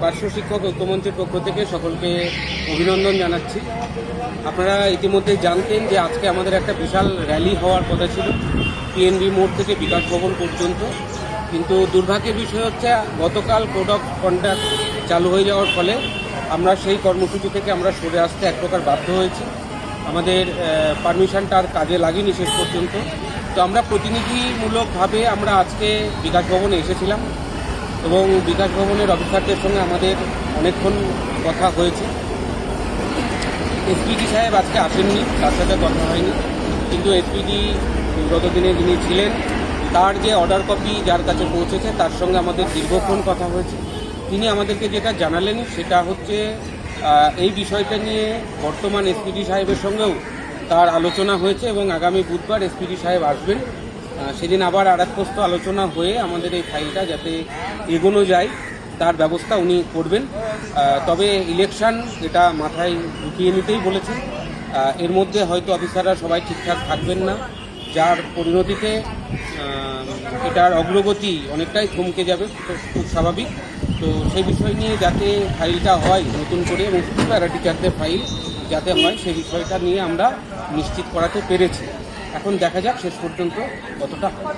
পার্শ্ব শিক্ষক ঐক্যমঞ্চের পক্ষ থেকে সকলকে অভিনন্দন জানাচ্ছি। আপনারা ইতিমধ্যে জানতেন যে আজকে আমাদের একটা বিশাল র্যালি হওয়ার কথা ছিল পিএনবি মোড় থেকে বিকাশ ভবন পর্যন্ত, কিন্তু দুর্ভাগ্যের বিষয় হচ্ছে গতকাল কোড অফ কন্ডাক্ট চালু হয়ে যাওয়ার ফলে আমরা সেই কর্মসূচি থেকে আমরা সরে আসতে এক প্রকার বাধ্য হয়েছি। আমাদের পারমিশনটা আর কাজে লাগেনি শেষ পর্যন্ত। তো আমরা প্রতিনিধিমূলকভাবে আমরা আজকে বিকাশ ভবনে এসেছিলাম এবং বিকাশ ভবনের অফিসারদের সঙ্গে আমাদের অনেকক্ষণ কথা হয়েছে। এসপিডি সাহেব আজকে আসেননি, তার সাথে কথা হয়নি, কিন্তু এসপিডি বিগত দিনে যিনি ছিলেন তার যে অর্ডার কপি যার কাছে পৌঁছেছে তার সঙ্গে আমাদের দীর্ঘক্ষণ কথা হয়েছে। তিনি আমাদেরকে যেটা জানালেন সেটা হচ্ছে এই বিষয়টা নিয়ে বর্তমান এসপিডি সাহেবের সঙ্গেও তার আলোচনা হয়েছে এবং আগামী বুধবার এসপিডি সাহেব আসবেন। সেদিন আবার আর এক প্রস্ত আলোচনা হয়ে আমাদের এই ফাইলটা যাতে এগোনো যায় তার ব্যবস্থা উনি করবেন। তবে ইলেকশন এটা মাথায় ঢুকিয়ে নিতেই বলেছেন। এর মধ্যে হয়তো অফিসাররা সবাই ঠিকঠাক থাকবেন না, যার পরিণতিতে এটার অগ্রগতি অনেকটাই থমকে যাবে, খুব স্বাভাবিক। তো সেই বিষয় নিয়ে যাতে ফাইলটা হয় নতুন করে এবং প্যারা টিচারদের ফাইল যাতে হয় সেই বিষয়টা নিয়ে আমরা নিশ্চিত করাতে পেরেছি। এখন দেখা যাক শেষ পর্যন্ত কতটা হয়।